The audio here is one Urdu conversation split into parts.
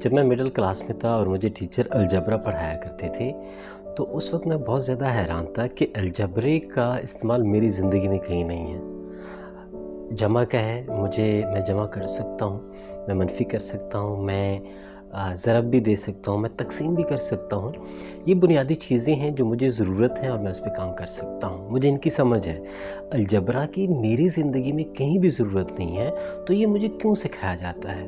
جب میں مڈل کلاس میں تھا اور مجھے ٹیچر الجبرا پڑھایا کرتے تھے تو اس وقت میں بہت زیادہ حیران تھا کہ الجبرے کا استعمال میری زندگی میں کہیں نہیں ہے۔ جمع کا ہے، میں جمع کر سکتا ہوں، میں منفی کر سکتا ہوں، میں ضرب بھی دے سکتا ہوں، میں تقسیم بھی کر سکتا ہوں۔ یہ بنیادی چیزیں ہیں جو مجھے ضرورت ہے اور میں اس پہ کام کر سکتا ہوں، مجھے ان کی سمجھ ہے۔ الجبرا کی میری زندگی میں کہیں بھی ضرورت نہیں ہے تو یہ مجھے کیوں سکھایا جاتا ہے؟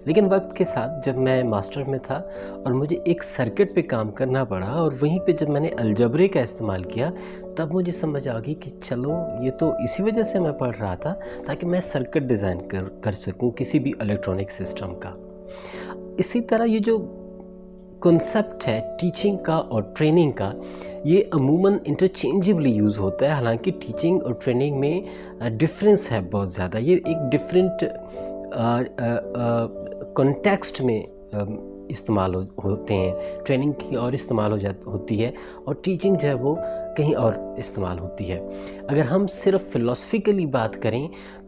لیکن وقت کے ساتھ جب میں ماسٹر میں تھا اور مجھے ایک سرکٹ پہ کام کرنا پڑا اور وہیں پہ جب میں نے الجبرے کا استعمال کیا تب مجھے سمجھ آ گئی کہ چلو یہ تو اسی وجہ سے میں پڑھ رہا تھا تاکہ میں سرکٹ ڈیزائن کر سکوں کسی بھی الیکٹرونک سسٹم کا۔ اسی طرح یہ جو کنسپٹ ہے ٹیچنگ کا اور ٹریننگ کا، یہ عموماً انٹرچینجبلی یوز ہوتا ہے، حالانکہ ٹیچنگ اور ٹریننگ میں ڈفرینس ہے بہت زیادہ۔ یہ ایک ڈفرینٹ کنٹیکسٹ میں استعمال ہوتے ہیں، ٹریننگ کی اور استعمال ہوتی ہے اور ٹیچنگ جو ہے وہ کہیں اور استعمال ہوتی ہے۔ اگر ہم صرف فلسفیکلی بات کریں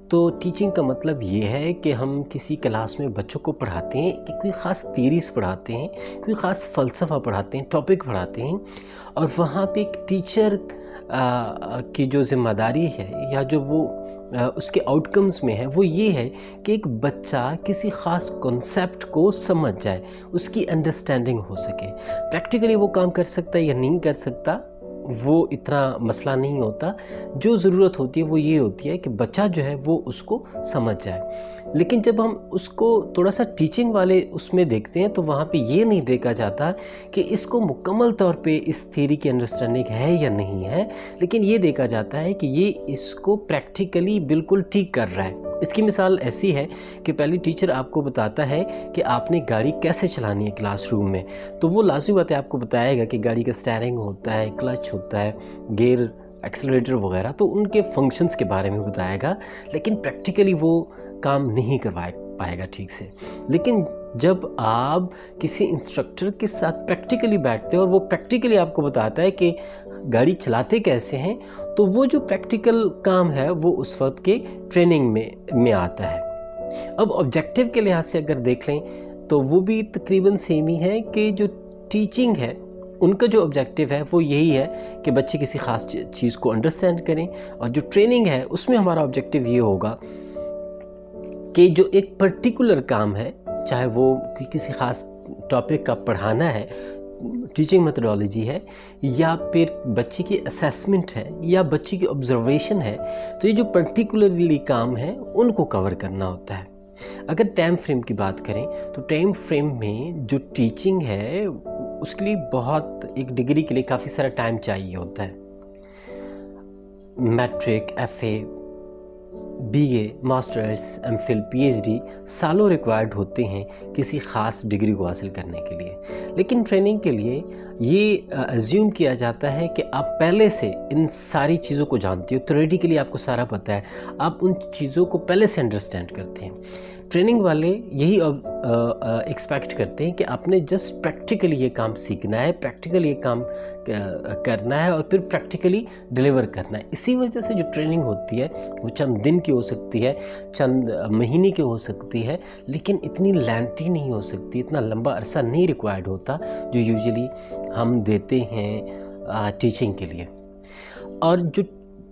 تو ٹیچنگ کا مطلب یہ ہے کہ ہم کسی کلاس میں بچوں کو پڑھاتے ہیں کہ کوئی خاص تھیریز پڑھاتے ہیں، کوئی خاص فلسفہ پڑھاتے ہیں، ٹاپک پڑھاتے ہیں، اور وہاں پہ ایک ٹیچر کی جو ذمہ داری ہے یا جو وہ اس کے آؤٹ کمز میں ہے وہ یہ ہے کہ ایک بچہ کسی خاص کنسیپٹ کو سمجھ جائے، اس کی انڈرسٹینڈنگ ہو سکے۔ پریکٹیکلی وہ کام کر سکتا ہے یا نہیں کر سکتا وہ اتنا مسئلہ نہیں ہوتا، جو ضرورت ہوتی ہے وہ یہ ہوتی ہے کہ بچہ جو ہے وہ اس کو سمجھ جائے۔ لیکن جب ہم اس کو تھوڑا سا ٹیچنگ والے اس میں دیکھتے ہیں تو وہاں پہ یہ نہیں دیکھا جاتا کہ اس کو مکمل طور پہ اس تھیوری کی انڈرسٹینڈنگ ہے یا نہیں ہے، لیکن یہ دیکھا جاتا ہے کہ یہ اس کو پریکٹیکلی بالکل ٹھیک کر رہا ہے۔ اس کی مثال ایسی ہے کہ پہلی ٹیچر آپ کو بتاتا ہے کہ آپ نے گاڑی کیسے چلانی ہے کلاس روم میں، تو وہ لازمی بات ہے آپ کو بتائے گا کہ گاڑی کا سٹیئرنگ ہوتا ہے، کلچ ہوتا ہے، گیئر، ایکسلریٹر وغیرہ، تو ان کے فنکشنز کے بارے میں بتائے گا، لیکن پریکٹیکلی وہ کام نہیں کروا پائے گا ٹھیک سے۔ لیکن جب آپ کسی انسٹرکٹر کے ساتھ پریکٹیکلی بیٹھتے ہیں اور وہ پریکٹیکلی آپ کو بتاتا ہے کہ گاڑی چلاتے کیسے ہیں، تو وہ جو پریکٹیکل کام ہے وہ اس وقت کے ٹریننگ میں آتا ہے۔ اب آبجیکٹیو کے لحاظ سے اگر دیکھ لیں تو وہ بھی تقریباً سیم ہی ہے کہ جو ٹیچنگ ہے ان کا جو آبجیکٹیو ہے وہ یہی ہے کہ بچے کسی خاص چیز کو انڈرسٹینڈ کریں، اور جو ٹریننگ ہے اس میں ہمارا آبجیکٹیو یہ ہوگا کہ جو ایک پرٹیکولر کام ہے، چاہے وہ کسی خاص ٹاپک کا پڑھانا ہے، ٹیچنگ میتھڈالوجی ہے، یا پھر بچے کی اسیسمنٹ ہے یا بچے کی آبزرویشن ہے، تو یہ جو پرٹیکولرلی کام ہے ان کو کور کرنا ہوتا ہے۔ اگر ٹائم فریم کی بات کریں تو ٹائم فریم میں جو ٹیچنگ ہے اس کے لیے بہت ایک ڈگری کے لیے کافی سارا ٹائم چاہیے ہوتا ہے۔ Matric, F A, B A, masters, M Phil, P H D سالوں ریکوائرڈ ہوتے ہیں کسی خاص ڈگری کو حاصل کرنے کے لیے، لیکن ٹریننگ کے لیے یہ ایزیوم کیا جاتا ہے کہ آپ پہلے سے ان ساری چیزوں کو جانتے ہو، تھیوریٹیکلی آپ کو سارا پتہ ہے، آپ ان چیزوں کو پہلے سے انڈرسٹینڈ کرتے ہیں۔ ٹریننگ والے یہی ایکسپیکٹ کرتے ہیں کہ آپ نے جسٹ پریکٹیکلی یہ کام سیکھنا ہے، پریکٹیکلی یہ کام کرنا ہے اور پھر پریکٹیکلی ڈیلیور کرنا ہے۔ اسی وجہ سے جو ٹریننگ ہوتی ہے وہ چند دن کی ہو سکتی ہے، چند مہینے کی ہو سکتی ہے، لیکن اتنی لینتھی نہیں ہو سکتی، اتنا لمبا عرصہ نہیں ریکوائرڈ ہوتا جو یوزلی ہم دیتے ہیں ٹیچنگ کے لیے۔ اور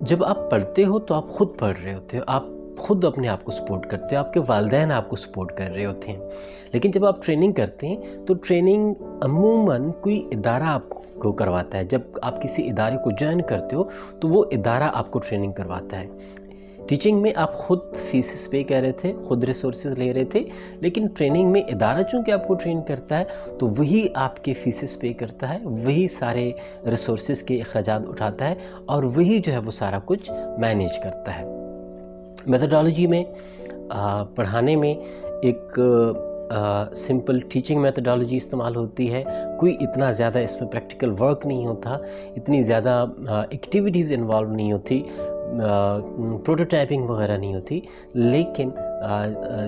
جب آپ پڑھتے ہو تو آپ خود پڑھ رہے ہوتے ہو، آپ خود اپنے آپ کو سپورٹ کرتے ہو، آپ کے والدین آپ کو سپورٹ کر رہے ہوتے ہیں۔ لیکن جب آپ ٹریننگ کرتے ہیں تو ٹریننگ عموماً کوئی ادارہ آپ کو کرواتا ہے۔ جب آپ کسی ادارے کو جوائن کرتے ہو تو وہ ادارہ آپ کو ٹریننگ کرواتا ہے۔ ٹیچنگ میں آپ خود فیسز پے کر رہے تھے، خود ریسورسز لے رہے تھے، لیکن ٹریننگ میں ادارہ چونکہ آپ کو ٹرین کرتا ہے تو وہی آپ کے فیسز پے کرتا ہے، وہی سارے ریسورسز کے اخراجات اٹھاتا ہے اور وہی جو ہے وہ سارا کچھ مینیج کرتا ہے۔ میتھڈالوجی میں پڑھانے میں ایک سمپل ٹیچنگ میتھڈالوجی استعمال ہوتی ہے، کوئی اتنا زیادہ اس میں پریکٹیکل ورک نہیں ہوتا، اتنی زیادہ ایکٹیویٹیز انوالو نہیں ہوتی، پروٹوٹائپنگ وغیرہ نہیں ہوتی، لیکن